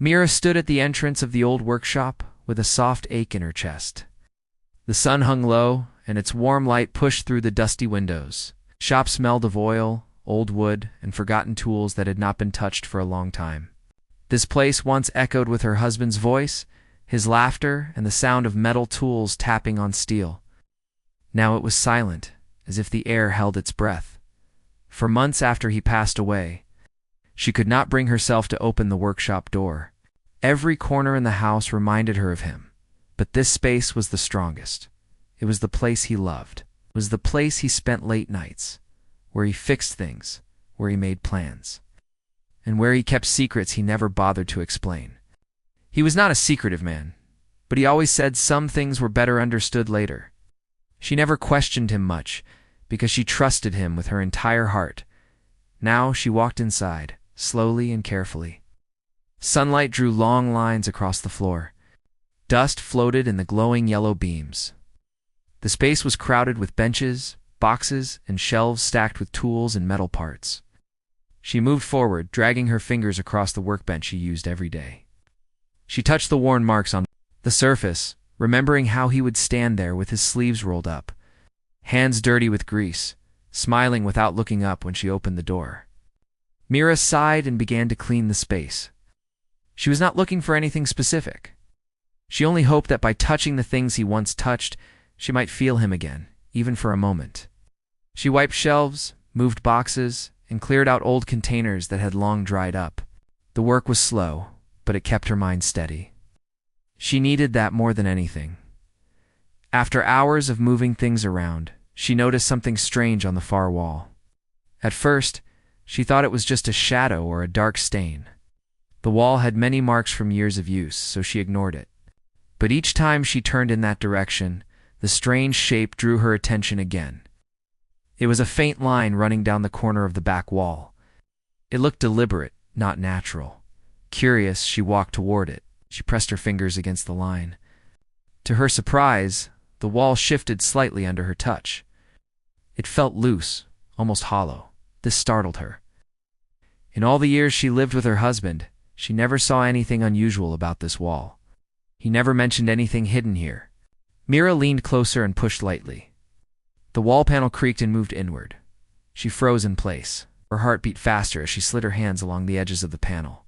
Mira stood at the entrance of the old workshop with a soft ache in her chest. The sun hung low, and its warm light pushed through the dusty windows. The shop smelled of oil, old wood, and forgotten tools that had not been touched for a long time. This place once echoed with her husband's voice, his laughter, and the sound of metal tools tapping on steel. Now it was silent, as if the air held its breath. For months after he passed away, she could not bring herself to open the workshop door. Every corner in the house reminded her of him, but this space was the strongest. It was the place he loved. It was the place he spent late nights, where he fixed things, where he made plans, and where he kept secrets he never bothered to explain. He was not a secretive man, but he always said some things were better understood later. She never questioned him much, because she trusted him with her entire heart. Now she walked inside, slowly and carefully. Sunlight drew long lines across the floor. Dust floated in the glowing yellow beams. The space was crowded with benches, boxes, and shelves stacked with tools and metal parts. She moved forward, dragging her fingers across the workbench she used every day. She touched the worn marks on the surface, remembering how he would stand there with his sleeves rolled up, hands dirty with grease, smiling without looking up when she opened the door. Mira sighed and began to clean the space. She was not looking for anything specific. She only hoped that by touching the things he once touched, she might feel him again, even for a moment. She wiped shelves, moved boxes, and cleared out old containers that had long dried up. The work was slow, but it kept her mind steady. She needed that more than anything. After hours of moving things around, she noticed something strange on the far wall. At first, she thought it was just a shadow or a dark stain. The wall had many marks from years of use, so she ignored it. But each time she turned in that direction, the strange shape drew her attention again. It was a faint line running down the corner of the back wall. It looked deliberate, not natural. Curious, she walked toward it. She pressed her fingers against the line. To her surprise, the wall shifted slightly under her touch. It felt loose, almost hollow. This startled her. In all the years she lived with her husband, she never saw anything unusual about this wall. He never mentioned anything hidden here. Mira leaned closer and pushed lightly. The wall panel creaked and moved inward. She froze in place. Her heart beat faster as she slid her hands along the edges of the panel.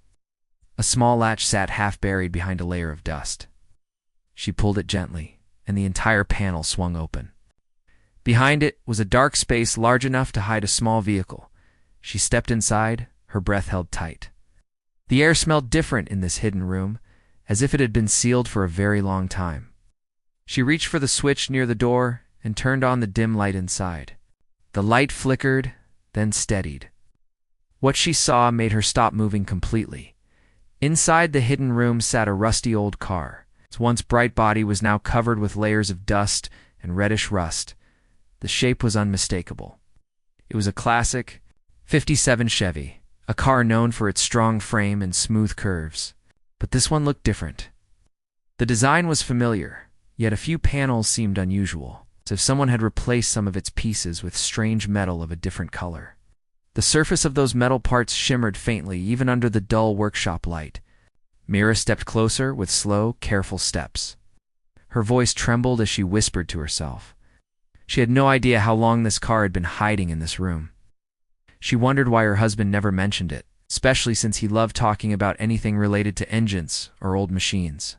A small latch sat half buried behind a layer of dust. She pulled it gently, and the entire panel swung open. Behind it was a dark space large enough to hide a small vehicle. She stepped inside, her breath held tight. The air smelled different in this hidden room, as if it had been sealed for a very long time. She reached for the switch near the door and turned on the dim light inside. The light flickered, then steadied. What she saw made her stop moving completely. Inside the hidden room sat a rusty old car. Its once bright body was now covered with layers of dust and reddish rust. The shape was unmistakable. It was a classic '57 Chevy, a car known for its strong frame and smooth curves. But this one looked different. The design was familiar, yet a few panels seemed unusual, as if someone had replaced some of its pieces with strange metal of a different color. The surface of those metal parts shimmered faintly even under the dull workshop light. Mira stepped closer with slow, careful steps. Her voice trembled as she whispered to herself. She had no idea how long this car had been hiding in this room. She wondered why her husband never mentioned it, especially since he loved talking about anything related to engines or old machines.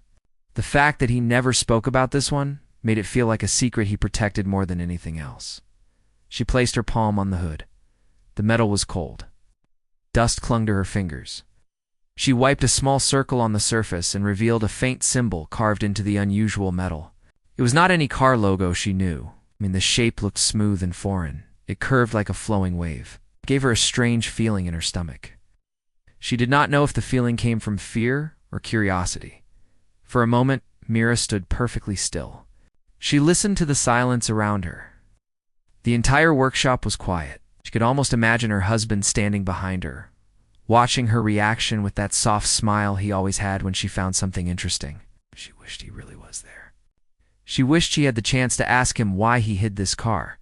The fact that he never spoke about this one made it feel like a secret he protected more than anything else. She placed her palm on the hood. The metal was cold. Dust clung to her fingers. She wiped a small circle on the surface and revealed a faint symbol carved into the unusual metal. It was not any car logo she knew. The shape looked smooth and foreign. It curved like a flowing wave. It gave her a strange feeling in her stomach. She did not know if the feeling came from fear or curiosity. For a moment, Mira stood perfectly still. She listened to the silence around her. The entire workshop was quiet. She could almost imagine her husband standing behind her, watching her reaction with that soft smile he always had when she found something interesting. She wished he really was there. She wished she had the chance to ask him why he hid this car.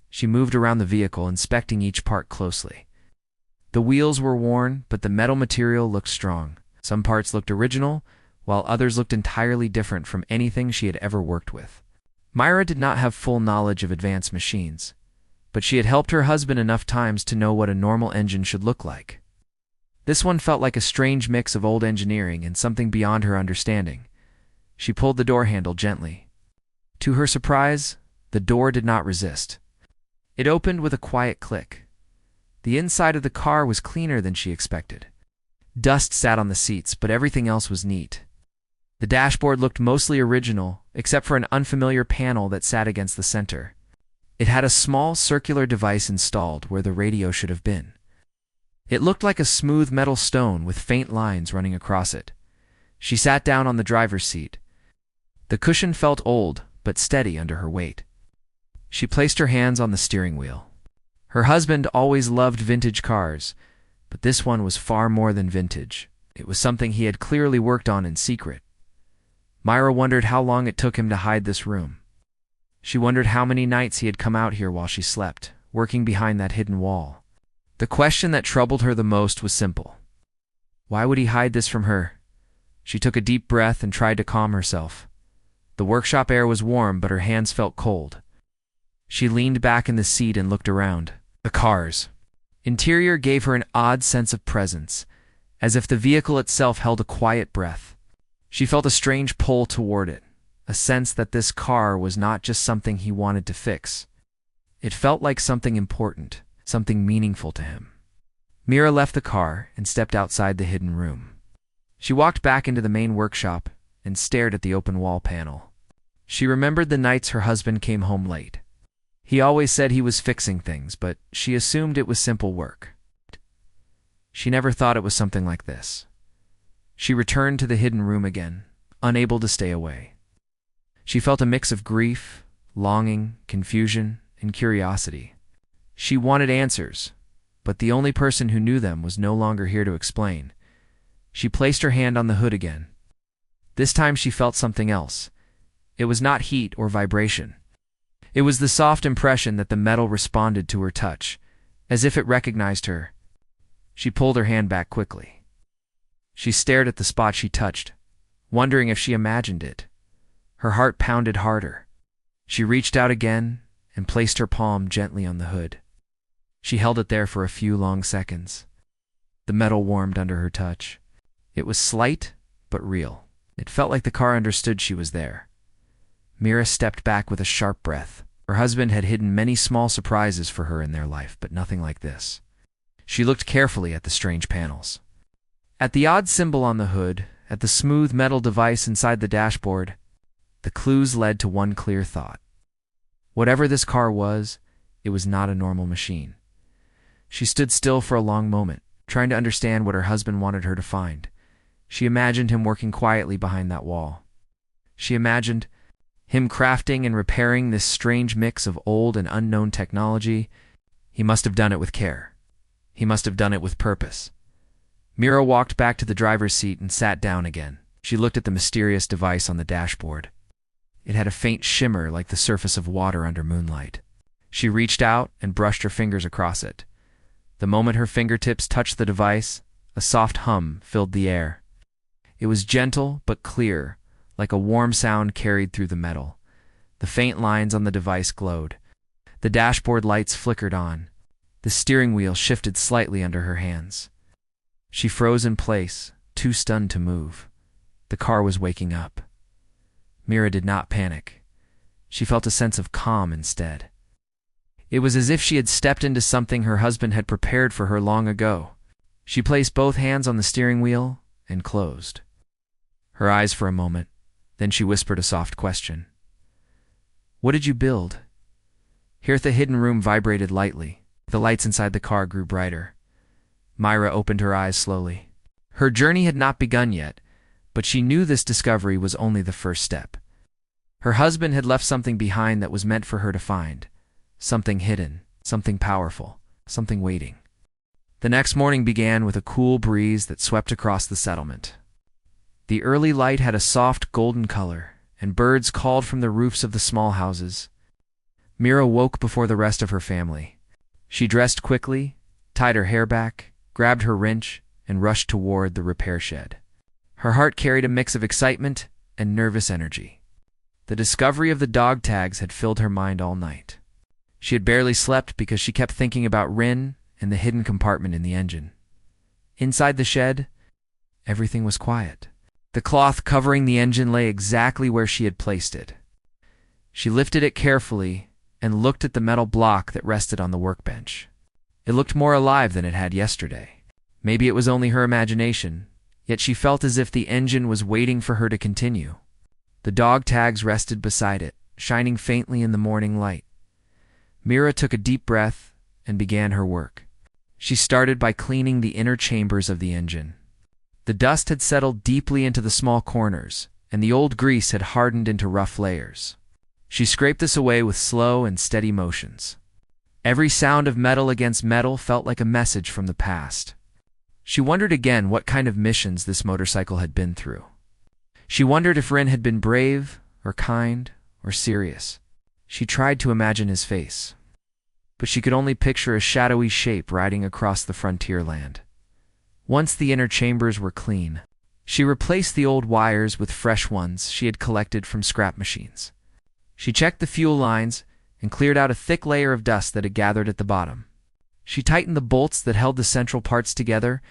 She moved around the vehicle, inspecting each part closely. The wheels were worn, but the metal material looked strong. Some parts looked original, while others looked entirely different from anything she had ever worked with. Myra did not have full knowledge of advanced machines, but she had helped her husband enough times to know what a normal engine should look like. This one felt like a strange mix of old engineering and something beyond her understanding. She pulled the door handle gently. To her surprise, the door did not resist. It opened with a quiet click. The inside of the car was cleaner than she expected. Dust sat on the seats, but everything else was neat. The dashboard looked mostly original, except for an unfamiliar panel that sat against the center. It had a small circular device installed where the radio should have been. It looked like a smooth metal stone with faint lines running across it. She sat down on the driver's seat. The cushion felt old, but steady under her weight. She placed her hands on the steering wheel. Her husband always loved vintage cars, but this one was far more than vintage. It was something he had clearly worked on in secret. Myra wondered how long it took him to hide this room. She wondered how many nights he had come out here while she slept, working behind that hidden wall. The question that troubled her the most was simple. Why would he hide this from her? She took a deep breath and tried to calm herself. The workshop air was warm, but her hands felt cold. She leaned back in the seat and looked around. The car's interior gave her an odd sense of presence, as if the vehicle itself held a quiet breath. She felt a strange pull toward it, a sense that this car was not just something he wanted to fix. It felt like something important, something meaningful to him. Myra left the car and stepped outside the hidden room. She walked back into the main workshop and stared at the open wall panel. She remembered the nights her husband came home late. He always said he was fixing things, but she assumed it was simple work. She never thought it was something like this. She returned to the hidden room again, unable to stay away. She felt a mix of grief, longing, confusion, and curiosity. She wanted answers, but the only person who knew them was no longer here to explain. She placed her hand on the hood again. This time she felt something else. It was not heat or vibration. It was the soft impression that the metal responded to her touch, as if it recognized her. She pulled her hand back quickly. She stared at the spot she touched, wondering if she imagined it. Her heart pounded harder. She reached out again and placed her palm gently on the hood. She held it there for a few long seconds. The metal warmed under her touch. It was slight, but real. It felt like the car understood she was there. Myra stepped back with a sharp breath. Her husband had hidden many small surprises for her in their life, but nothing like this. She looked carefully at the strange panels. At the odd symbol on the hood, at the smooth metal device inside the dashboard, the clues led to one clear thought. Whatever this car was, it was not a normal machine. She stood still for a long moment, trying to understand what her husband wanted her to find. She imagined him working quietly behind that wall. She imagined him crafting and repairing this strange mix of old and unknown technology. He must have done it with care. He must have done it with purpose. Myra walked back to the driver's seat and sat down again. She looked at the mysterious device on the dashboard. It had a faint shimmer like the surface of water under moonlight. She reached out and brushed her fingers across it. The moment her fingertips touched the device, a soft hum filled the air. It was gentle but clear, like a warm sound carried through the metal. The faint lines on the device glowed. The dashboard lights flickered on. The steering wheel shifted slightly under her hands. She froze in place, too stunned to move. The car was waking up. Myra did not panic. She felt a sense of calm instead. It was as if she had stepped into something her husband had prepared for her long ago. She placed both hands on the steering wheel and closed her eyes for a moment. Then she whispered a soft question. "What did you build?" Here the hidden room vibrated lightly. The lights inside the car grew brighter. Myra opened her eyes slowly. Her journey had not begun yet, but she knew this discovery was only the first step. Her husband had left something behind that was meant for her to find. Something hidden, something powerful, something waiting. The next morning began with a cool breeze that swept across the settlement. The early light had a soft golden color, and birds called from the roofs of the small houses. Myra woke before the rest of her family. She dressed quickly, tied her hair back, grabbed her wrench, and rushed toward the repair shed. Her heart carried a mix of excitement and nervous energy. The discovery of the dog tags had filled her mind all night. She had barely slept because she kept thinking about Rin and the hidden compartment in the engine. Inside the shed, everything was quiet. The cloth covering the engine lay exactly where she had placed it. She lifted it carefully and looked at the metal block that rested on the workbench. It looked more alive than it had yesterday. Maybe it was only her imagination, yet she felt as if the engine was waiting for her to continue. The dog tags rested beside it, shining faintly in the morning light. Mira took a deep breath and began her work. She started by cleaning the inner chambers of the engine. The dust had settled deeply into the small corners, and the old grease had hardened into rough layers. She scraped this away with slow and steady motions. Every sound of metal against metal felt like a message from the past. She wondered again what kind of missions this motorcycle had been through. She wondered if Rin had been brave, or kind, or serious. She tried to imagine his face, but she could only picture a shadowy shape riding across the frontier land. Once the inner chambers were clean, she replaced the old wires with fresh ones she had collected from scrap machines. She checked the fuel lines and cleared out a thick layer of dust that had gathered at the bottom. She tightened the bolts that held the central parts together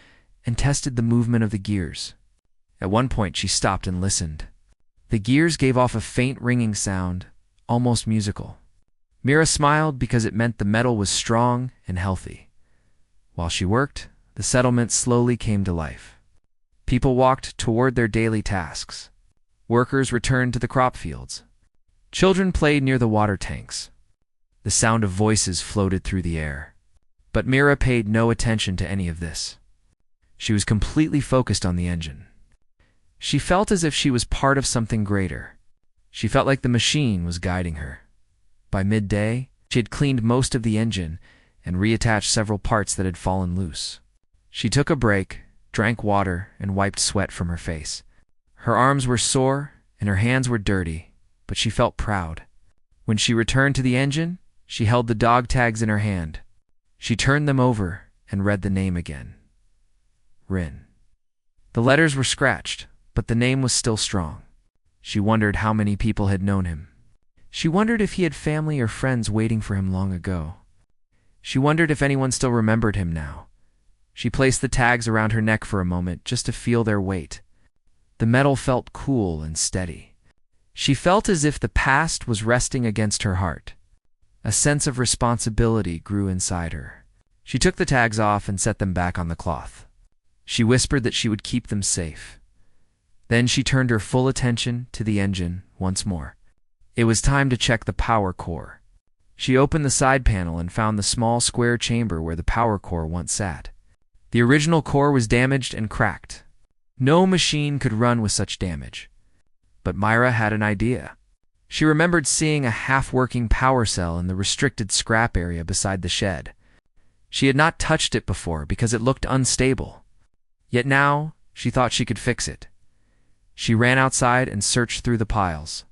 and tested the movement of the gears. At one point, she stopped and listened. The gears gave off a faint ringing sound, almost musical. Mira smiled because it meant the metal was strong and healthy. While she worked, the settlement slowly came to life. People walked toward their daily tasks. Workers returned to the crop fields. Children played near the water tanks. The sound of voices floated through the air. But Mira paid no attention to any of this. She was completely focused on the engine. She felt as if she was part of something greater. She felt like the machine was guiding her. By midday, she had cleaned most of the engine and reattached several parts that had fallen loose. She took a break, drank water, and wiped sweat from her face. Her arms were sore and her hands were dirty, but she felt proud. When she returned to the engine, she held the dog tags in her hand. She turned them over and read the name again. Rin. The letters were scratched, but the name was still strong. She wondered how many people had known him. She wondered if he had family or friends waiting for him long ago. She wondered if anyone still remembered him now. She placed the tags around her neck for a moment just to feel their weight. The metal felt cool and steady. She felt as if the past was resting against her heart. A sense of responsibility grew inside her. She took the tags off and set them back on the cloth. She whispered that she would keep them safe. Then she turned her full attention to the engine once more. It was time to check the power core. She opened the side panel and found the small square chamber where the power core once sat. The original core was damaged and cracked. No machine could run with such damage. But Mira had an idea. She remembered seeing a half-working power cell in the restricted scrap area beside the shed. She had not touched it before because it looked unstable. Yet now, she thought she could fix it. She ran outside and searched through the piles.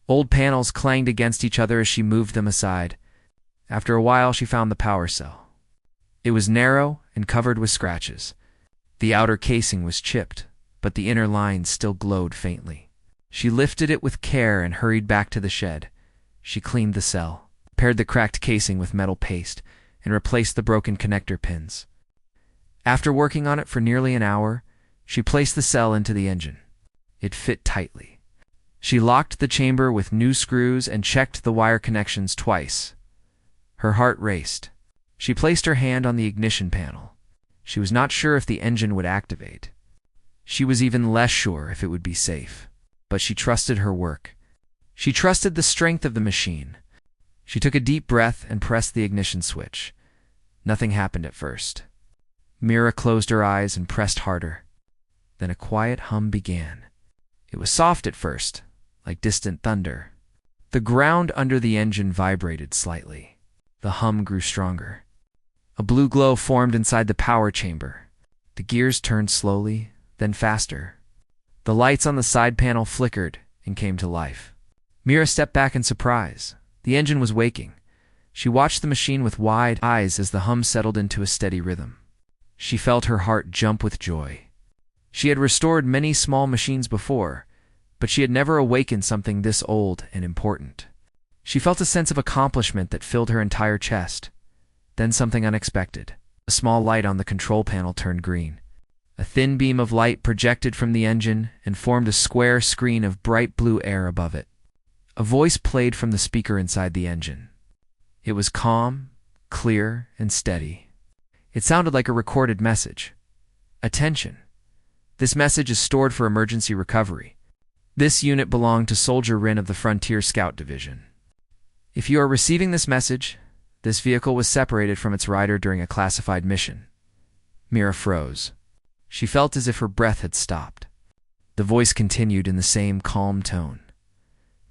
Old panels clanged against each other as she moved them aside. After a while, she found the power cell. It was narrow and covered with scratches. The outer casing was chipped, but the inner lines still glowed faintly. She lifted it with care and hurried back to the shed. She cleaned the cell, paired the cracked casing with metal paste, and replaced the broken connector pins. After working on it for nearly an hour, she placed the cell into the engine. It fit tightly. She locked the chamber with new screws and checked the wire connections twice. Her heart raced. She placed her hand on the ignition panel. She was not sure if the engine would activate. She was even less sure if it would be safe. But she trusted her work. She trusted the strength of the machine. She took a deep breath and pressed the ignition switch. Nothing happened at first. Mira closed her eyes and pressed harder. Then a quiet hum began. It was soft at first, like distant thunder. The ground under the engine vibrated slightly. The hum grew stronger. A blue glow formed inside the power chamber. The gears turned slowly, then faster. The lights on the side panel flickered and came to life. Mira stepped back in surprise. The engine was waking. She watched the machine with wide eyes as the hum settled into a steady rhythm. She felt her heart jump with joy. She had restored many small machines before, but she had never awakened something this old and important. She felt a sense of accomplishment that filled her entire chest. Then something unexpected. A small light on the control panel turned green. A thin beam of light projected from the engine and formed a square screen of bright blue air above it. A voice played from the speaker inside the engine. It was calm, clear, and steady. It sounded like a recorded message. Attention. This message is stored for emergency recovery. This unit belonged to Soldier Rin of the Frontier Scout Division. If you are receiving this message, this vehicle was separated from its rider during a classified mission. Mira froze. She felt as if her breath had stopped. The voice continued in the same calm tone.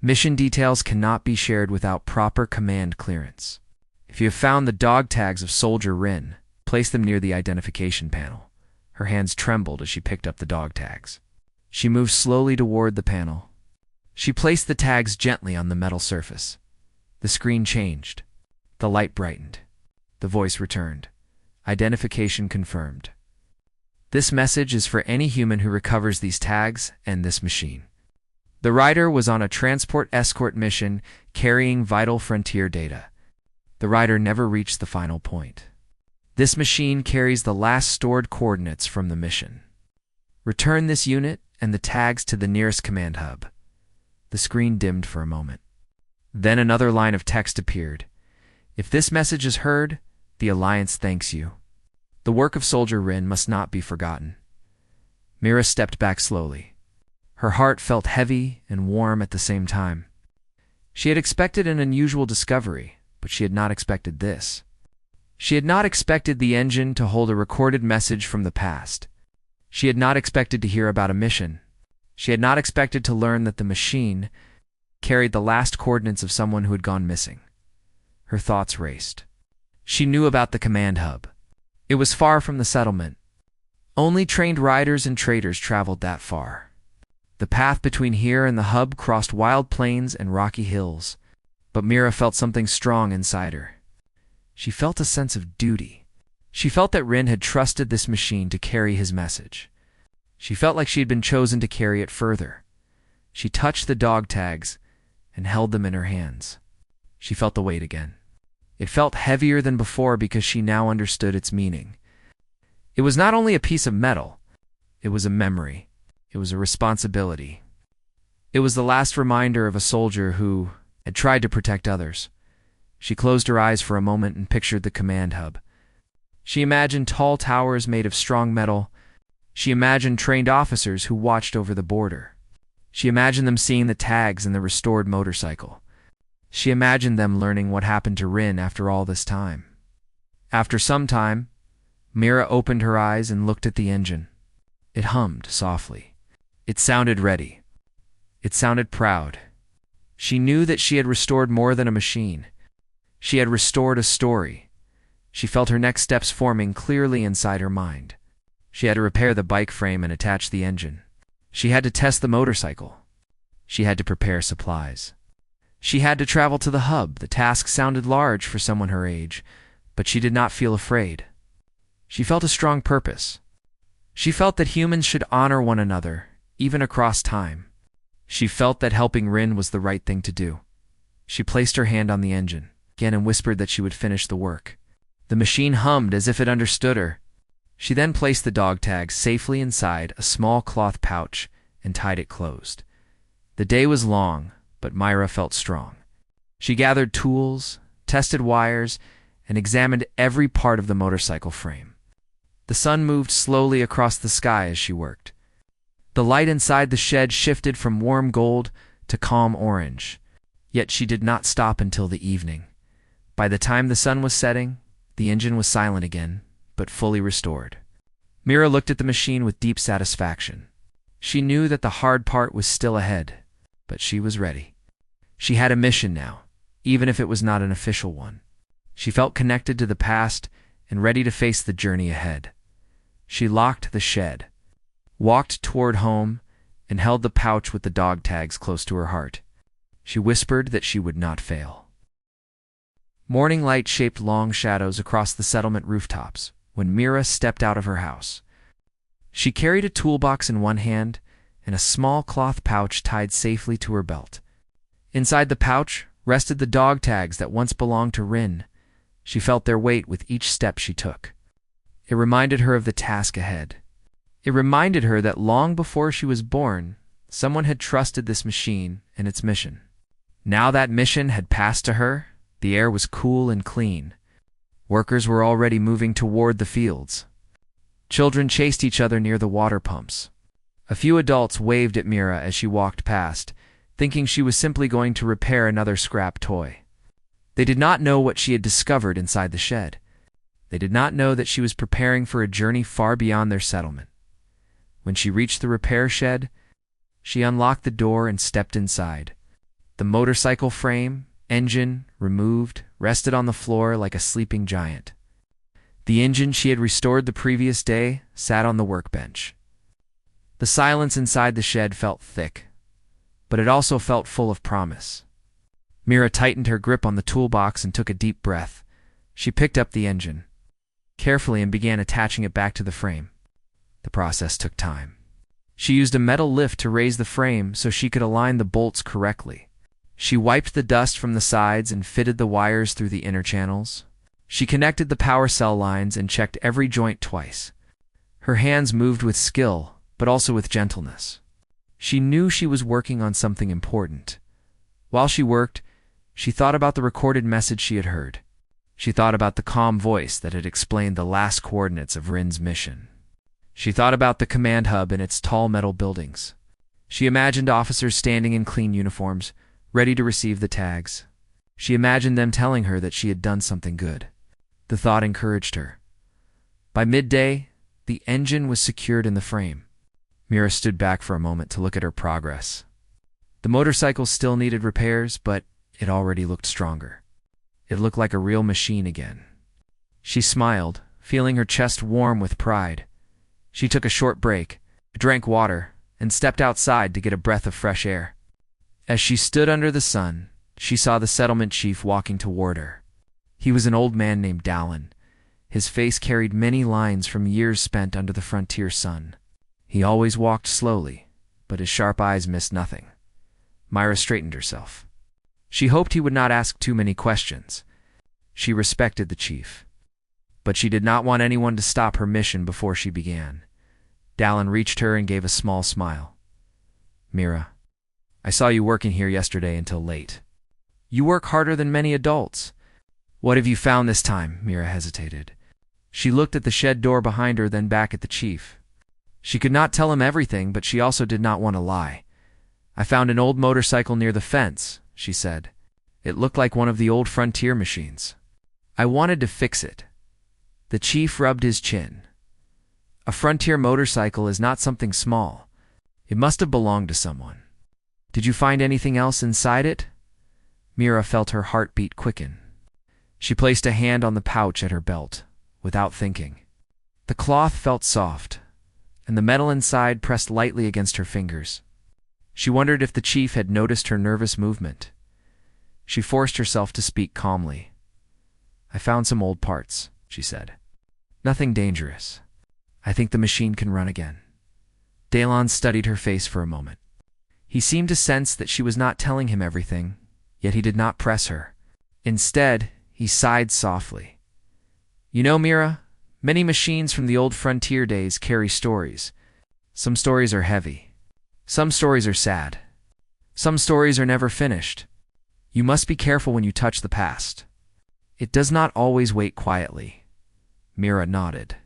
Mission details cannot be shared without proper command clearance. If you have found the dog tags of Soldier Rin, place them near the identification panel. Her hands trembled as she picked up the dog tags. She moved slowly toward the panel. She placed the tags gently on the metal surface. The screen changed. The light brightened. The voice returned. Identification confirmed. This message is for any human who recovers these tags and this machine. The rider was on a transport escort mission carrying vital frontier data. The rider never reached the final point. This machine carries the last stored coordinates from the mission. Return this unit and the tags to the nearest command hub. The screen dimmed for a moment. Then another line of text appeared. If this message is heard, the Alliance thanks you. The work of Soldier Rin must not be forgotten. Mira stepped back slowly. Her heart felt heavy and warm at the same time. She had expected an unusual discovery, but she had not expected this. She had not expected the engine to hold a recorded message from the past. She had not expected to hear about a mission. She had not expected to learn that the machine carried the last coordinates of someone who had gone missing. Her thoughts raced. She knew about the command hub. It was far from the settlement. Only trained riders and traders traveled that far. The path between here and the hub crossed wild plains and rocky hills, but Mira felt something strong inside her. She felt a sense of duty. She felt that Rin had trusted this machine to carry his message. She felt like she had been chosen to carry it further. She touched the dog tags and held them in her hands. She felt the weight again. It felt heavier than before because she now understood its meaning. It was not only a piece of metal. It was a memory. It was a responsibility. It was the last reminder of a soldier who had tried to protect others. She closed her eyes for a moment and pictured the command hub. She imagined tall towers made of strong metal. She imagined trained officers who watched over the border. She imagined them seeing the tags in the restored motorcycle. She imagined them learning what happened to Rin after all this time. After some time, Mira opened her eyes and looked at the engine. It hummed softly. It sounded ready. It sounded proud. She knew that she had restored more than a machine. She had restored a story. She felt her next steps forming clearly inside her mind. She had to repair the bike frame and attach the engine. She had to test the motorcycle. She had to prepare supplies. She had to travel to the hub. The task sounded large for someone her age, but she did not feel afraid. She felt a strong purpose. She felt that humans should honor one another, even across time. She felt that helping Rin was the right thing to do. She placed her hand on the engine again and whispered that she would finish the work. The machine hummed as if it understood her. She then placed the dog tags safely inside a small cloth pouch and tied it closed. The day was long, but Mira felt strong. She gathered tools, tested wires, and examined every part of the motorcycle frame. The sun moved slowly across the sky as she worked. The light inside the shed shifted from warm gold to calm orange, yet she did not stop until the evening. By the time the sun was setting, the engine was silent again, but fully restored. Mira looked at the machine with deep satisfaction. She knew that the hard part was still ahead, but she was ready. She had a mission now, even if it was not an official one. She felt connected to the past and ready to face the journey ahead. She locked the shed, walked toward home, and held the pouch with the dog tags close to her heart. She whispered that she would not fail. Morning light shaped long shadows across the settlement rooftops when Mira stepped out of her house. She carried a toolbox in one hand and a small cloth pouch tied safely to her belt. Inside the pouch rested the dog tags that once belonged to Rin. She felt their weight with each step she took. It reminded her of the task ahead. It reminded her that long before she was born, someone had trusted this machine and its mission. Now that mission had passed to her, the air was cool and clean. Workers were already moving toward the fields. Children chased each other near the water pumps. A few adults waved at Mira as she walked past, thinking she was simply going to repair another scrap toy. They did not know what she had discovered inside the shed. They did not know that she was preparing for a journey far beyond their settlement. When she reached the repair shed, she unlocked the door and stepped inside. The motorcycle frame, engine, removed, rested on the floor like a sleeping giant. The engine she had restored the previous day sat on the workbench. The silence inside the shed felt thick, but it also felt full of promise. Mira tightened her grip on the toolbox and took a deep breath. She picked up the engine carefully and began attaching it back to the frame. The process took time. She used a metal lift to raise the frame so she could align the bolts correctly. She wiped the dust from the sides and fitted the wires through the inner channels. She connected the power cell lines and checked every joint twice. Her hands moved with skill, but also with gentleness. She knew she was working on something important. While she worked, she thought about the recorded message she had heard. She thought about the calm voice that had explained the last coordinates of Rin's mission. She thought about the command hub and its tall metal buildings. She imagined officers standing in clean uniforms, ready to receive the tags. She imagined them telling her that she had done something good. The thought encouraged her. By midday, the engine was secured in the frame. Mira stood back for a moment to look at her progress. The motorcycle still needed repairs, but it already looked stronger. It looked like a real machine again. She smiled, feeling her chest warm with pride. She took a short break, drank water, and stepped outside to get a breath of fresh air. As she stood under the sun, she saw the settlement chief walking toward her. He was an old man named Dallin. His face carried many lines from years spent under the frontier sun. He always walked slowly, but his sharp eyes missed nothing. Myra straightened herself. She hoped he would not ask too many questions. She respected the chief, but she did not want anyone to stop her mission before she began. Dallin reached her and gave a small smile. Mira, I saw you working here yesterday until late. You work harder than many adults. What have you found this time? Mira hesitated. She looked at the shed door behind her, then back at the chief. She could not tell him everything, but she also did not want to lie. I found an old motorcycle near the fence, she said. It looked like one of the old frontier machines. I wanted to fix it. The chief rubbed his chin. A frontier motorcycle is not something small. It must have belonged to someone. Did you find anything else inside it? Mira felt her heartbeat quicken. She placed a hand on the pouch at her belt, without thinking. The cloth felt soft, and the metal inside pressed lightly against her fingers. She wondered if the chief had noticed her nervous movement. She forced herself to speak calmly. I found some old parts, she said. Nothing dangerous. I think the machine can run again. Dallin studied her face for a moment. He seemed to sense that she was not telling him everything, yet he did not press her. Instead, he sighed softly. You know, Mira, many machines from the old frontier days carry stories. Some stories are heavy. Some stories are sad. Some stories are never finished. You must be careful when you touch the past. It does not always wait quietly. Mira nodded.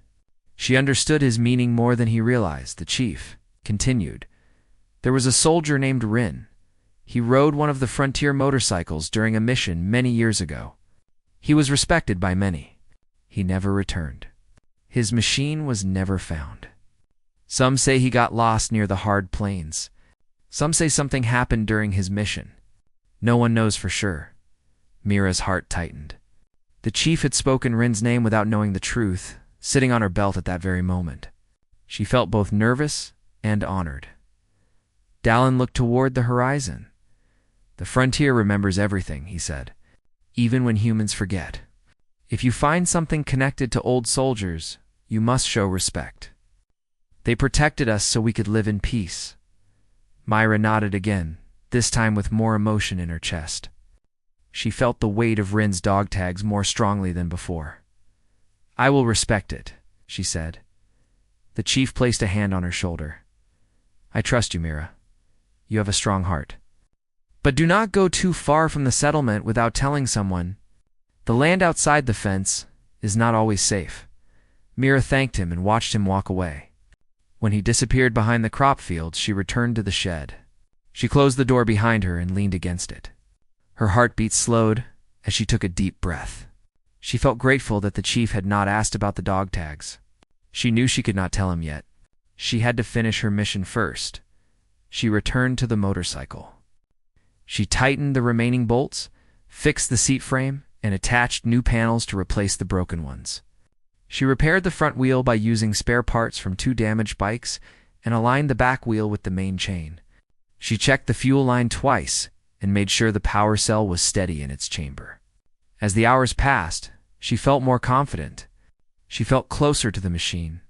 She understood his meaning more than he realized. The chief continued. There was a soldier named Rin. He rode one of the frontier motorcycles during a mission many years ago. He was respected by many. He never returned. His machine was never found. Some say he got lost near the hard plains. Some say something happened during his mission. No one knows for sure. Mira's heart tightened. The chief had spoken Rin's name without knowing the truth, sitting on her belt at that very moment. She felt both nervous and honored. Dallin looked toward the horizon. The frontier remembers everything, he said, even when humans forget. If you find something connected to old soldiers, you must show respect. They protected us so we could live in peace. Myra nodded again, this time with more emotion in her chest. She felt the weight of Rin's dog tags more strongly than before. "I will respect it," she said. The chief placed a hand on her shoulder. "I trust you, Myra. You have a strong heart. But do not go too far from the settlement without telling someone. The land outside the fence is not always safe." Myra thanked him and watched him walk away. When he disappeared behind the crop field, she returned to the shed. She closed the door behind her and leaned against it. Her heartbeat slowed as she took a deep breath. She felt grateful that the chief had not asked about the dog tags. She knew she could not tell him yet. She had to finish her mission first. She returned to the motorcycle. She tightened the remaining bolts, fixed the seat frame, and attached new panels to replace the broken ones. She repaired the front wheel by using spare parts from 2 damaged bikes and aligned the back wheel with the main chain. She checked the fuel line twice and made sure the power cell was steady in its chamber. As the hours passed, she felt more confident. She felt closer to the machine.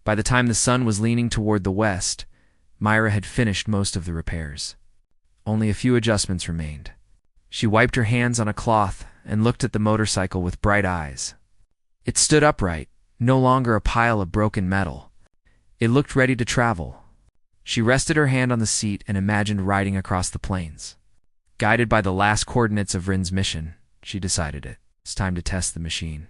By the time the sun was leaning toward the west, Myra had finished most of the repairs. Only a few adjustments remained. She wiped her hands on a cloth and looked at the motorcycle with bright eyes. It stood upright, no longer a pile of broken metal. It looked ready to travel. She rested her hand on the seat and imagined riding across the plains. Guided by the last coordinates of Rin's mission, she decided it's time to test the machine.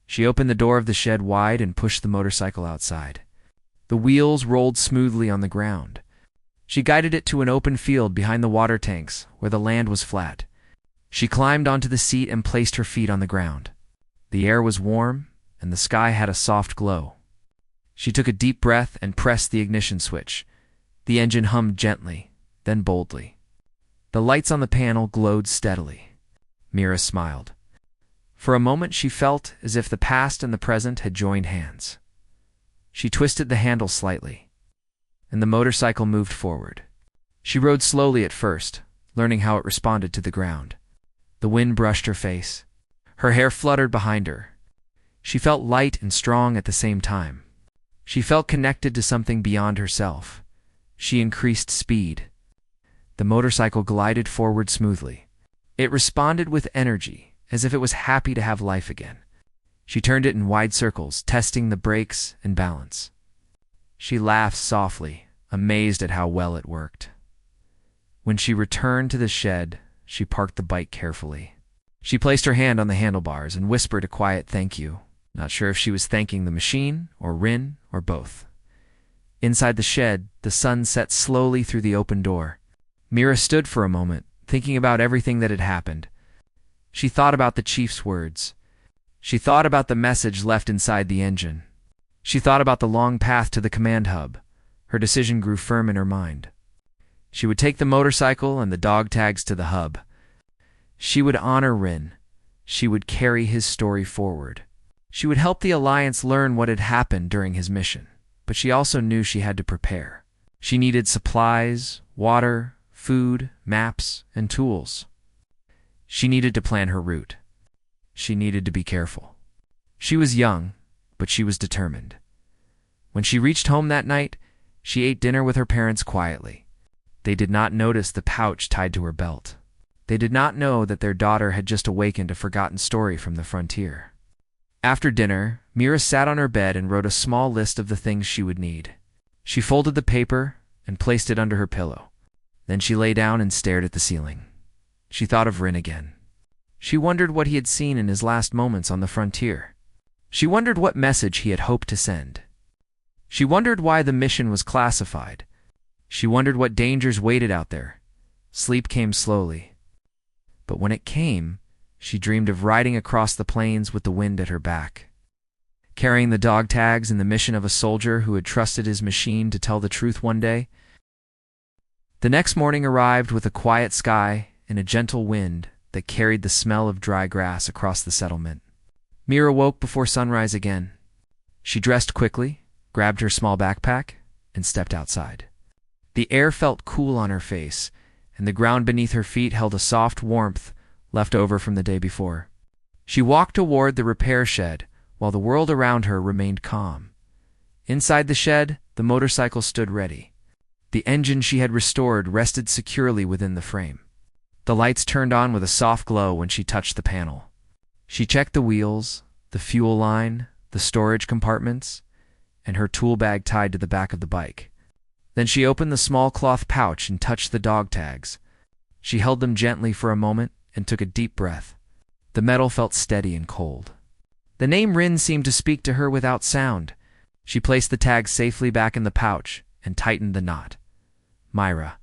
She opened the door of the shed wide and pushed the motorcycle outside. The wheels rolled smoothly on the ground. She guided it to an open field behind the water tanks where the land was flat. She climbed onto the seat and placed her feet on the ground. The air was warm, and the sky had a soft glow. She took a deep breath and pressed the ignition switch. The engine hummed gently, then boldly. The lights on the panel glowed steadily. Myra smiled. For a moment she felt as if the past and the present had joined hands. She twisted the handle slightly, and the motorcycle moved forward. She rode slowly at first, learning how it responded to the ground. The wind brushed her face. Her hair fluttered behind her. She felt light and strong at the same time. She felt connected to something beyond herself. She increased speed. The motorcycle glided forward smoothly. It responded with energy, as if it was happy to have life again. She turned it in wide circles, testing the brakes and balance. She laughed softly, amazed at how well it worked. When she returned to the shed, she parked the bike carefully. She placed her hand on the handlebars and whispered a quiet thank you, not sure if she was thanking the machine or Rin or both. Inside the shed, the sun set slowly through the open door. Myra stood for a moment, thinking about everything that had happened. She thought about the chief's words. She thought about the message left inside the engine. She thought about the long path to the command hub. Her decision grew firm in her mind. She would take the motorcycle and the dog tags to the hub. She would honor Rin. She would carry his story forward. She would help the Alliance learn what had happened during his mission. But she also knew she had to prepare. She needed supplies, water, food, maps, and tools. She needed to plan her route. She needed to be careful. She was young, but she was determined. When she reached home that night, she ate dinner with her parents quietly. They did not notice the pouch tied to her belt. They did not know that their daughter had just awakened a forgotten story from the frontier. After dinner, Myra sat on her bed and wrote a small list of the things she would need. She folded the paper and placed it under her pillow. Then she lay down and stared at the ceiling. She thought of Rin again. She wondered what he had seen in his last moments on the frontier. She wondered what message he had hoped to send. She wondered why the mission was classified. She wondered what dangers waited out there. Sleep came slowly. But when it came, she dreamed of riding across the plains with the wind at her back, carrying the dog tags and the mission of a soldier who had trusted his machine to tell the truth one day. The next morning arrived with a quiet sky and a gentle wind that carried the smell of dry grass across the settlement. Myra woke before sunrise again. She dressed quickly, grabbed her small backpack, and stepped outside. The air felt cool on her face, and the ground beneath her feet held a soft warmth left over from the day before. She walked toward the repair shed while the world around her remained calm. Inside the shed, the motorcycle stood ready. The engine she had restored rested securely within the frame. The lights turned on with a soft glow when she touched the panel. She checked the wheels, the fuel line, the storage compartments, and her tool bag tied to the back of the bike. Then she opened the small cloth pouch and touched the dog tags. She held them gently for a moment and took a deep breath. The metal felt steady and cold. The name Rin seemed to speak to her without sound. She placed the tags safely back in the pouch and tightened the knot. Myra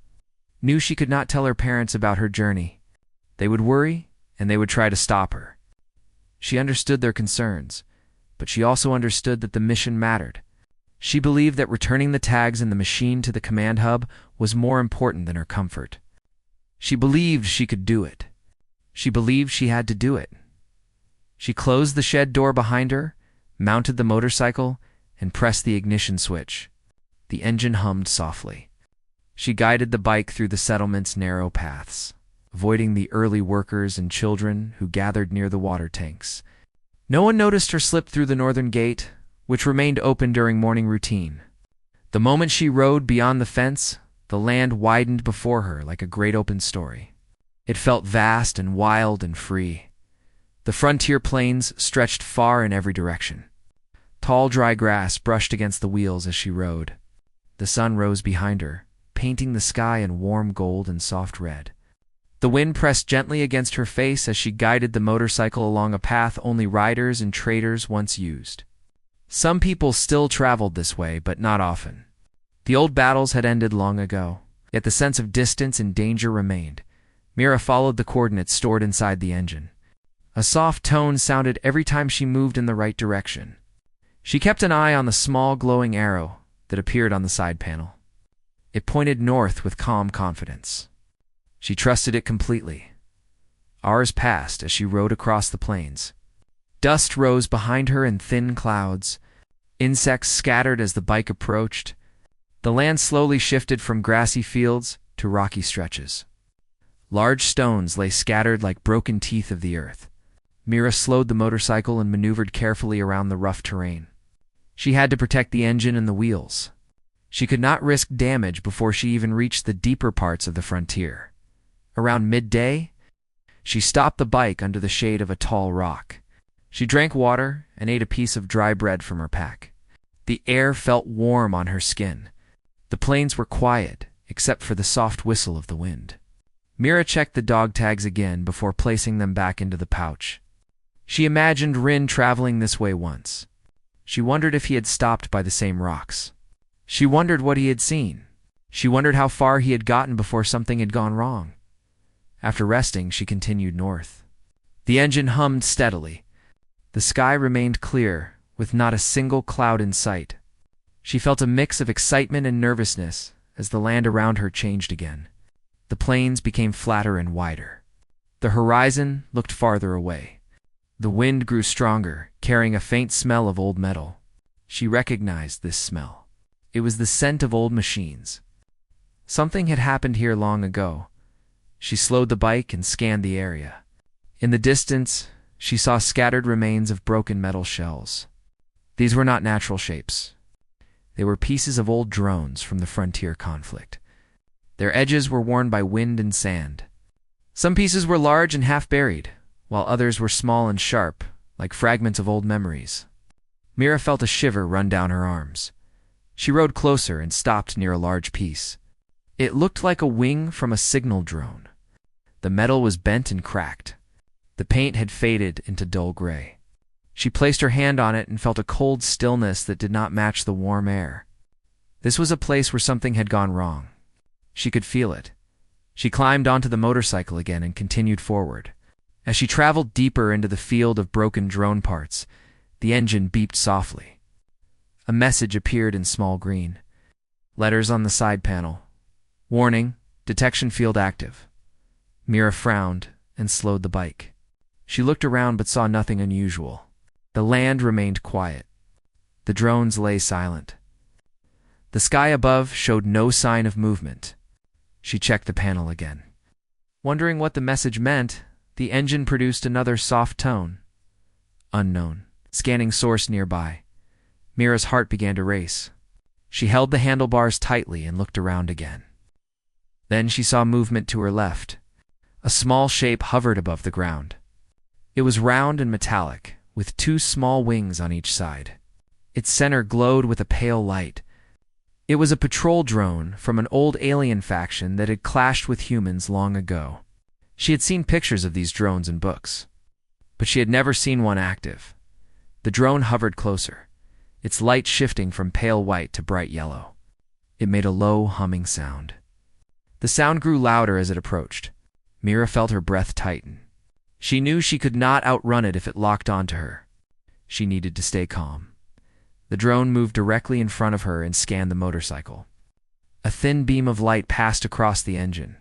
knew she could not tell her parents about her journey. They would worry, and they would try to stop her. She understood their concerns, but she also understood that the mission mattered. She believed that returning the tags and the machine to the command hub was more important than her comfort. She believed she could do it. She believed she had to do it. She closed the shed door behind her, mounted the motorcycle, and pressed the ignition switch. The engine hummed softly. She guided the bike through the settlement's narrow paths, avoiding the early workers and children who gathered near the water tanks. No one noticed her slip through the northern gate, which remained open during morning routine. The moment she rode beyond the fence, the land widened before her like a great open story. It felt vast and wild and free. The frontier plains stretched far in every direction. Tall, dry grass brushed against the wheels as she rode. The sun rose behind her, painting the sky in warm gold and soft red. The wind pressed gently against her face as she guided the motorcycle along a path only riders and traders once used. Some people still traveled this way, but not often. The old battles had ended long ago, yet the sense of distance and danger remained. Mira followed the coordinates stored inside the engine. A soft tone sounded every time she moved in the right direction. She kept an eye on the small glowing arrow that appeared on the side panel. It pointed north with calm confidence. She trusted it completely. Hours passed as she rode across the plains. Dust rose behind her in thin clouds. Insects scattered as the bike approached. The land slowly shifted from grassy fields to rocky stretches. Large stones lay scattered like broken teeth of the earth. Mira slowed the motorcycle and maneuvered carefully around the rough terrain. She had to protect the engine and the wheels. She could not risk damage before she even reached the deeper parts of the frontier. Around midday, she stopped the bike under the shade of a tall rock. She drank water and ate a piece of dry bread from her pack. The air felt warm on her skin. The plains were quiet, except for the soft whistle of the wind. Mira checked the dog tags again before placing them back into the pouch. She imagined Rin traveling this way once. She wondered if he had stopped by the same rocks. She wondered what he had seen. She wondered how far he had gotten before something had gone wrong. After resting, she continued north. The engine hummed steadily. The sky remained clear, with not a single cloud in sight. She felt a mix of excitement and nervousness as the land around her changed again. The plains became flatter and wider. The horizon looked farther away. The wind grew stronger, carrying a faint smell of old metal. She recognized this smell. It was the scent of old machines. Something had happened here long ago. She slowed the bike and scanned the area. In the distance, she saw scattered remains of broken metal shells. These were not natural shapes. They were pieces of old drones from the frontier conflict. Their edges were worn by wind and sand. Some pieces were large and half-buried, while others were small and sharp, like fragments of old memories. Mira felt a shiver run down her arms. She rode closer and stopped near a large piece. It looked like a wing from a signal drone. The metal was bent and cracked. The paint had faded into dull gray. She placed her hand on it and felt a cold stillness that did not match the warm air. This was a place where something had gone wrong. She could feel it. She climbed onto the motorcycle again and continued forward. As she traveled deeper into the field of broken drone parts, the engine beeped softly. A message appeared in small green. Letters on the side panel. Warning, detection field active. Mira frowned and slowed the bike. She looked around but saw nothing unusual. The land remained quiet. The drones lay silent. The sky above showed no sign of movement. She checked the panel again. Wondering what the message meant, the engine produced another soft tone. Unknown. Scanning source nearby. Mira's heart began to race. She held the handlebars tightly and looked around again. Then she saw movement to her left. A small shape hovered above the ground. It was round and metallic, with two small wings on each side. Its center glowed with a pale light. It was a patrol drone from an old alien faction that had clashed with humans long ago. She had seen pictures of these drones in books, but she had never seen one active. The drone hovered closer, its light shifting from pale white to bright yellow. It made a low, humming sound. The sound grew louder as it approached. Mira felt her breath tighten. She knew she could not outrun it if it locked onto her. She needed to stay calm. The drone moved directly in front of her and scanned the motorcycle. A thin beam of light passed across the engine.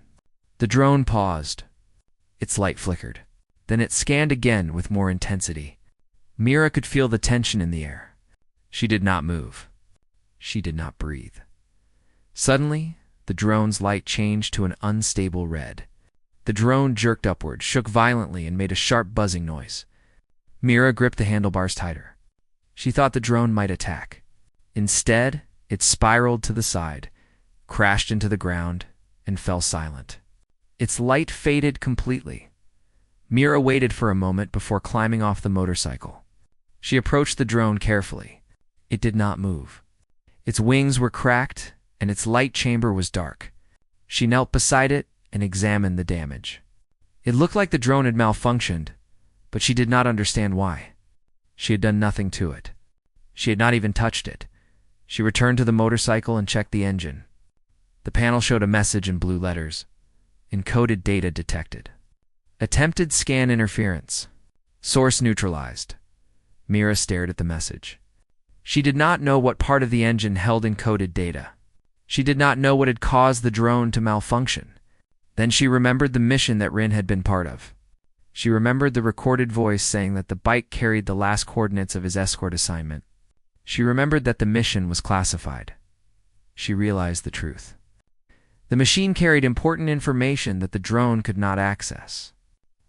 The drone paused. Its light flickered. Then it scanned again with more intensity. Mira could feel the tension in the air. She did not move. She did not breathe. Suddenly, the drone's light changed to an unstable red. The drone jerked upward, shook violently, and made a sharp buzzing noise. Mira gripped the handlebars tighter. She thought the drone might attack. Instead, it spiraled to the side, crashed into the ground, and fell silent. Its light faded completely. Mira waited for a moment before climbing off the motorcycle. She approached the drone carefully. It did not move. Its wings were cracked, and its light chamber was dark. She knelt beside it and examined the damage. It looked like the drone had malfunctioned, but she did not understand why. She had done nothing to it. She had not even touched it. She returned to the motorcycle and checked the engine. The panel showed a message in blue letters. Encoded data detected. Attempted scan interference. Source neutralized. Mira stared at the message. She did not know what part of the engine held encoded data. She did not know what had caused the drone to malfunction. Then she remembered the mission that Rin had been part of. She remembered the recorded voice saying that the bike carried the last coordinates of his escort assignment. She remembered that the mission was classified. She realized the truth. The machine carried important information that the drone could not access.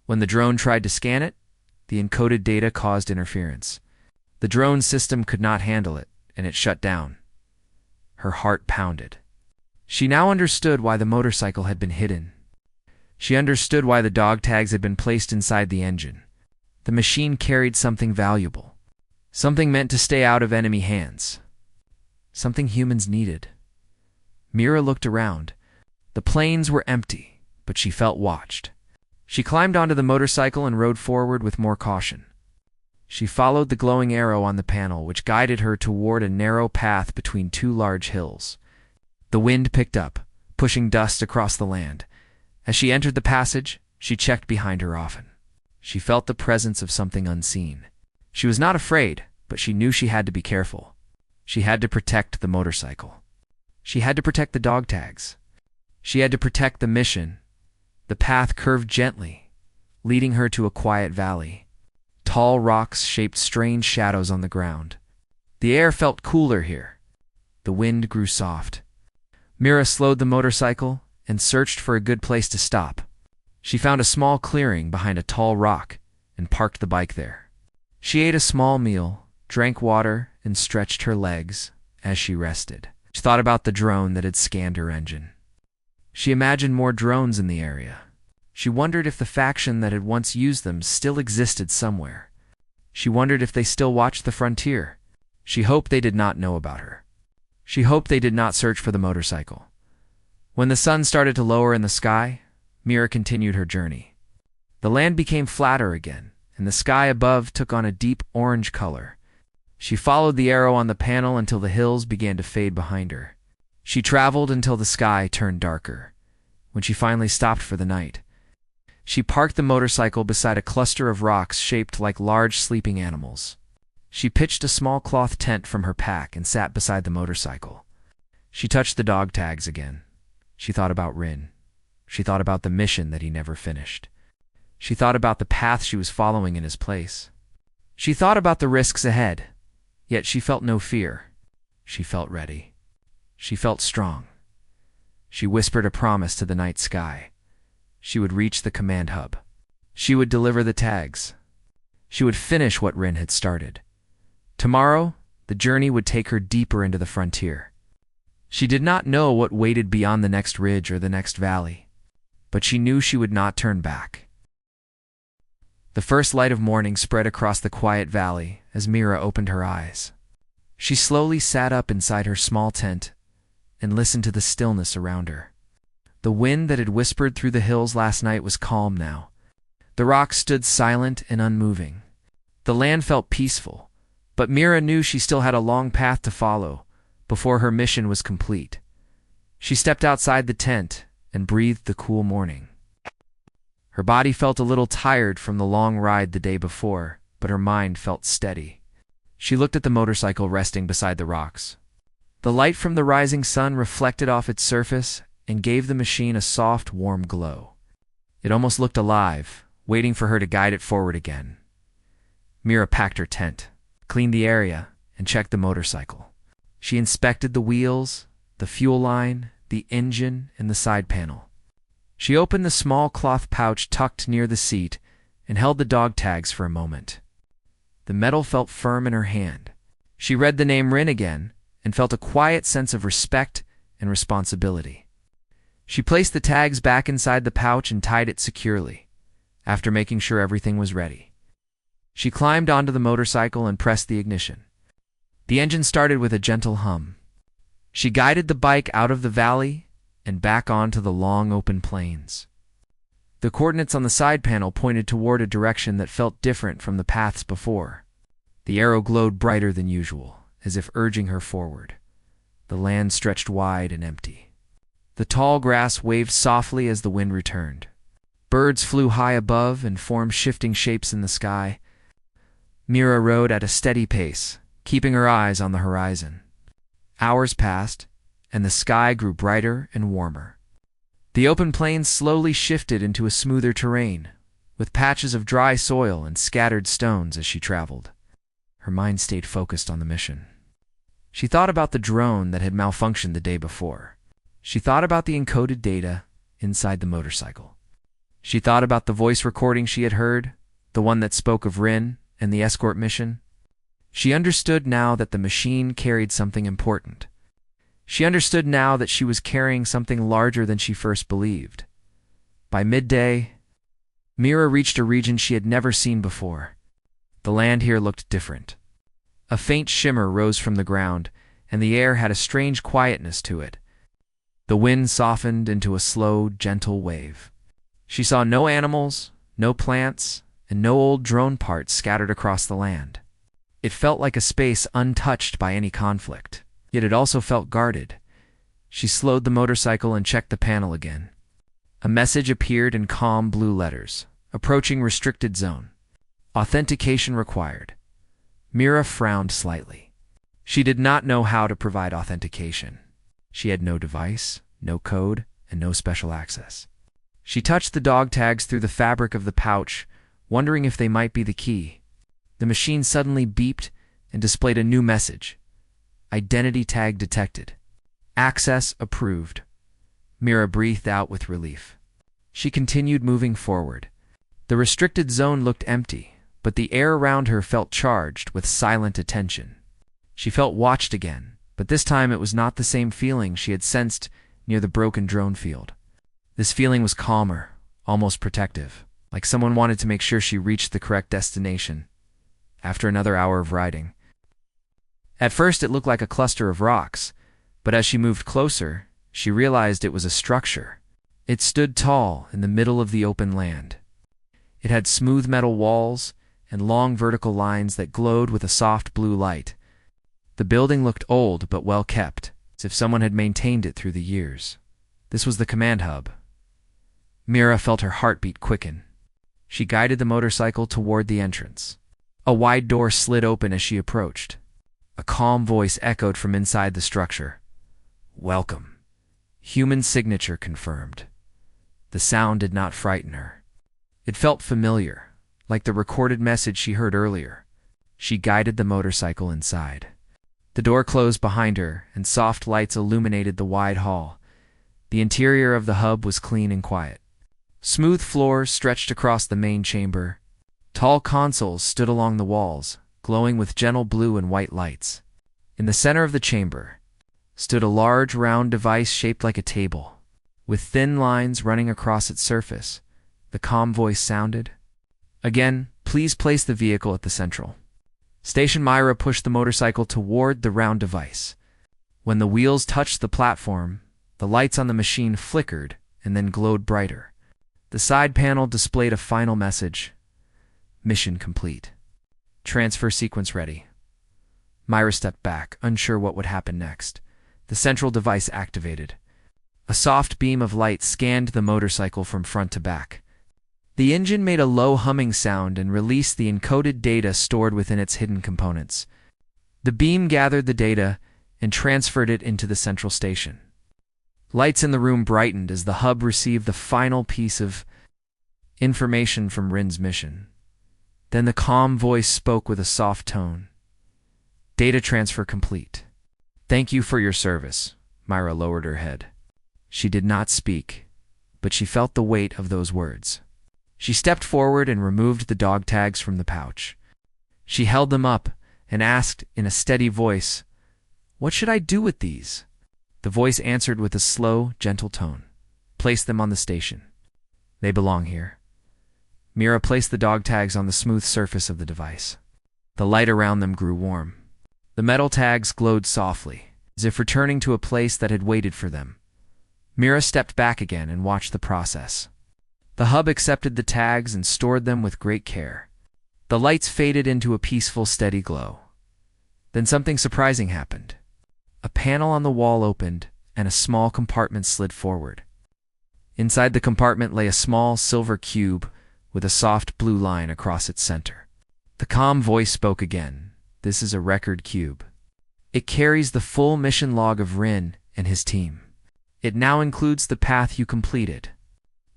When the drone tried to scan it, the encoded data caused interference. The drone system could not handle it, and it shut down. Her heart pounded. She now understood why the motorcycle had been hidden. She understood why the dog tags had been placed inside the engine. The machine carried something valuable. Something meant to stay out of enemy hands. Something humans needed. Mira looked around. The plains were empty, but she felt watched. She climbed onto the motorcycle and rode forward with more caution. She followed the glowing arrow on the panel, which guided her toward a narrow path between two large hills. The wind picked up, pushing dust across the land. As she entered the passage, she checked behind her often. She felt the presence of something unseen. She was not afraid, but she knew she had to be careful. She had to protect the motorcycle. She had to protect the dog tags. She had to protect the mission. The path curved gently, leading her to a quiet valley. Tall rocks shaped strange shadows on the ground. The air felt cooler here. The wind grew soft. Mira slowed the motorcycle and searched for a good place to stop. She found a small clearing behind a tall rock and parked the bike there. She ate a small meal, drank water, and stretched her legs as she rested. She thought about the drone that had scanned her engine. She imagined more drones in the area. She wondered if the faction that had once used them still existed somewhere. She wondered if they still watched the frontier. She hoped they did not know about her. She hoped they did not search for the motorcycle. When the sun started to lower in the sky, Mira continued her journey. The land became flatter again, and the sky above took on a deep orange color. She followed the arrow on the panel until the hills began to fade behind her. She traveled until the sky turned darker. When she finally stopped for the night, she parked the motorcycle beside a cluster of rocks shaped like large sleeping animals. She pitched a small cloth tent from her pack and sat beside the motorcycle. She touched the dog tags again. She thought about Rin. She thought about the mission that he never finished. She thought about the path she was following in his place. She thought about the risks ahead, yet she felt no fear. She felt ready. She felt strong. She whispered a promise to the night sky. She would reach the command hub. She would deliver the tags. She would finish what Rin had started. Tomorrow, The journey would take her deeper into the frontier. She did not know what waited beyond the next ridge or the next valley, but she knew she would not turn back. The first light of morning spread across the quiet valley as Mira opened her eyes. She slowly sat up inside her small tent and listened to the stillness around her. The wind that had whispered through the hills last night was calm now. The rocks stood silent and unmoving. The land felt peaceful, but Mira knew she still had a long path to follow before her mission was complete. She stepped outside the tent and breathed the cool morning. Her body felt a little tired from the long ride the day before, but her mind felt steady. She looked at the motorcycle resting beside the rocks. The light from the rising sun reflected off its surface and gave the machine a soft, warm glow. It almost looked alive, waiting for her to guide it forward again. Mira packed her tent, cleaned the area, and checked the motorcycle. She inspected the wheels, the fuel line, the engine, and the side panel. She opened the small cloth pouch tucked near the seat and held the dog tags for a moment. The metal felt firm in her hand. She read the name Rin again and felt a quiet sense of respect and responsibility. She placed the tags back inside the pouch and tied it securely, after making sure everything was ready. She climbed onto the motorcycle and pressed the ignition. The engine started with a gentle hum. She guided the bike out of the valley and back onto the long open plains. The coordinates on the side panel pointed toward a direction that felt different from the paths before. The arrow glowed brighter than usual, as if urging her forward. The land stretched wide and empty. The tall grass waved softly as the wind returned. Birds flew high above and formed shifting shapes in the sky. Mira rode at a steady pace, keeping her eyes on the horizon. Hours passed, and the sky grew brighter and warmer. The open plains slowly shifted into a smoother terrain, with patches of dry soil and scattered stones as she traveled. Her mind stayed focused on the mission. She thought about the drone that had malfunctioned the day before. She thought about the encoded data inside the motorcycle. She thought about the voice recording she had heard, the one that spoke of Rin and the escort mission. She understood now that the machine carried something important. She understood now that she was carrying something larger than she first believed. By midday, Mira reached a region she had never seen before. The land here looked different. A faint shimmer rose from the ground, and the air had a strange quietness to it. The wind softened into a slow, gentle wave. She saw no animals, no plants, and no old drone parts scattered across the land. It felt like a space untouched by any conflict, yet it also felt guarded. She slowed the motorcycle and checked the panel again. A message appeared in calm blue letters, approaching restricted zone. Authentication required. Mira frowned slightly. She did not know how to provide authentication. She had no device, no code, and no special access. She touched the dog tags through the fabric of the pouch, wondering if they might be the key. The machine suddenly beeped and displayed a new message. Identity tag detected. Access approved. Mira breathed out with relief. She continued moving forward. The restricted zone looked empty, but the air around her felt charged with silent attention. She felt watched again, but this time it was not the same feeling she had sensed near the broken drone field. This feeling was calmer, almost protective, like someone wanted to make sure she reached the correct destination. After another hour of riding, at first it looked like a cluster of rocks, but as she moved closer, she realized it was a structure. It stood tall in the middle of the open land. It had smooth metal walls and long vertical lines that glowed with a soft blue light. The building looked old but well kept, as if someone had maintained it through the years. This was the command hub. Mira felt her heartbeat quicken. She guided the motorcycle toward the entrance. A wide door slid open as she approached. A calm voice echoed from inside the structure. Welcome. Human signature confirmed. The sound did not frighten her. It felt familiar, like the recorded message she heard earlier. She guided the motorcycle inside. The door closed behind her, and soft lights illuminated the wide hall. The interior of the hub was clean and quiet. Smooth floors stretched across the main chamber. Tall consoles stood along the walls, glowing with gentle blue and white lights. In the center of the chamber stood a large round device shaped like a table. With thin lines running across its surface, the calm voice sounded, "Again, please place the vehicle at the central station." Myra pushed the motorcycle toward the round device. When the wheels touched the platform, the lights on the machine flickered and then glowed brighter. The side panel displayed a final message: "Mission complete. Transfer sequence ready." Myra stepped back, unsure what would happen next. The central device activated. A soft beam of light scanned the motorcycle from front to back. The engine made a low humming sound and released the encoded data stored within its hidden components. The beam gathered the data and transferred it into the central station. Lights in the room brightened as the hub received the final piece of information from Rin's mission. Then the calm voice spoke with a soft tone. "Data transfer complete. Thank you for your service." Myra lowered her head. She did not speak, but she felt the weight of those words. She stepped forward and removed the dog tags from the pouch. She held them up and asked in a steady voice, "What should I do with these?" The voice answered with a slow, gentle tone. "Place them on the station. They belong here." Myra placed the dog tags on the smooth surface of the device. The light around them grew warm. The metal tags glowed softly, as if returning to a place that had waited for them. Myra stepped back again and watched the process. The hub accepted the tags and stored them with great care. The lights faded into a peaceful, steady glow. Then something surprising happened. A panel on the wall opened, and a small compartment slid forward. Inside the compartment lay a small silver cube with a soft blue line across its center. The calm voice spoke again. "This is a record cube. It carries the full mission log of Rin and his team. It now includes the path you completed.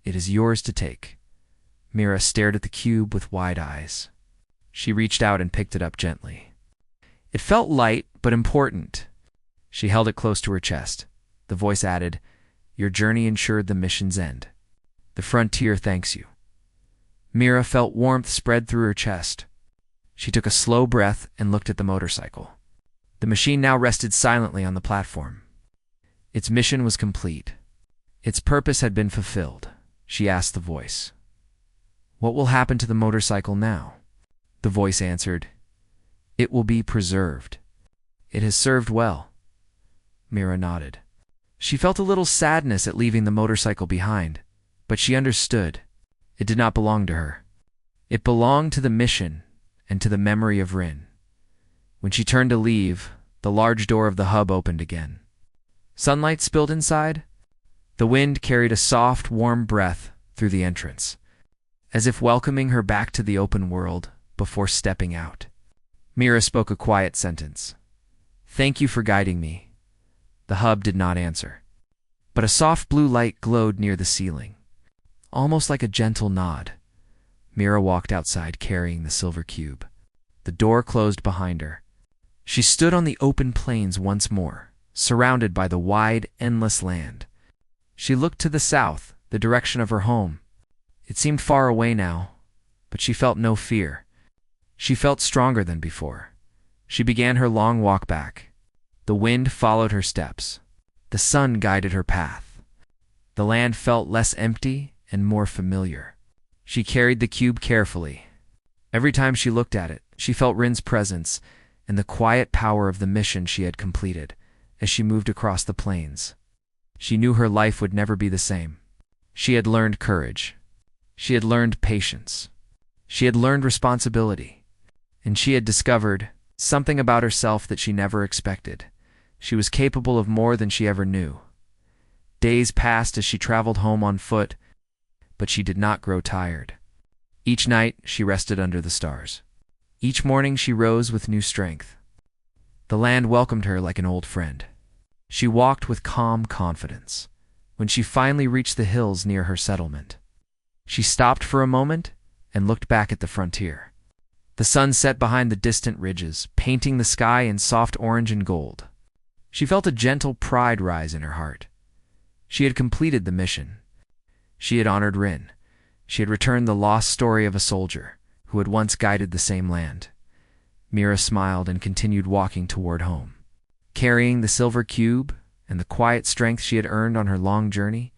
It is yours to take." Myra stared at the cube with wide eyes. She reached out and picked it up gently. It felt light but important. She held it close to her chest. The voice added, "Your journey ensured the mission's end. The frontier thanks you." Myra felt warmth spread through her chest. She took a slow breath and looked at the motorcycle. The machine now rested silently on the platform. Its mission was complete. Its purpose had been fulfilled. She asked the voice, "What will happen to the motorcycle now?" The voice answered, "It will be preserved. It has served well." Myra nodded. She felt a little sadness at leaving the motorcycle behind, but she understood. It did not belong to her. It belonged to the mission and to the memory of Rin. When she turned to leave, the large door of the hub opened again. Sunlight spilled inside. The wind carried a soft, warm breath through the entrance, as if welcoming her back to the open world before stepping out. Myra spoke a quiet sentence. "Thank you for guiding me." The hub did not answer, but a soft blue light glowed near the ceiling, almost like a gentle nod. Myra walked outside carrying the silver cube. The door closed behind her. She stood on the open plains once more, surrounded by the wide, endless land. She looked to the south, the direction of her home. It seemed far away now, but she felt no fear. She felt stronger than before. She began her long walk back. The wind followed her steps. The sun guided her path. The land felt less empty and more familiar. She carried the cube carefully. Every time she looked at it, she felt Rin's presence and the quiet power of the mission she had completed as she moved across the plains. She knew her life would never be the same. She had learned courage. She had learned patience. She had learned responsibility. And she had discovered something about herself that she never expected. She was capable of more than she ever knew. Days passed as she traveled home on foot, but she did not grow tired. Each night, she rested under the stars. Each morning, she rose with new strength. The land welcomed her like an old friend. She walked with calm confidence. When she finally reached the hills near her settlement, she stopped for a moment and looked back at the frontier. The sun set behind the distant ridges, painting the sky in soft orange and gold. She felt a gentle pride rise in her heart. She had completed the mission. She had honored Rin. She had returned the lost story of a soldier who had once guided the same land. Myra smiled and continued walking toward home. carrying the silver cube and the quiet strength she had earned on her long journey.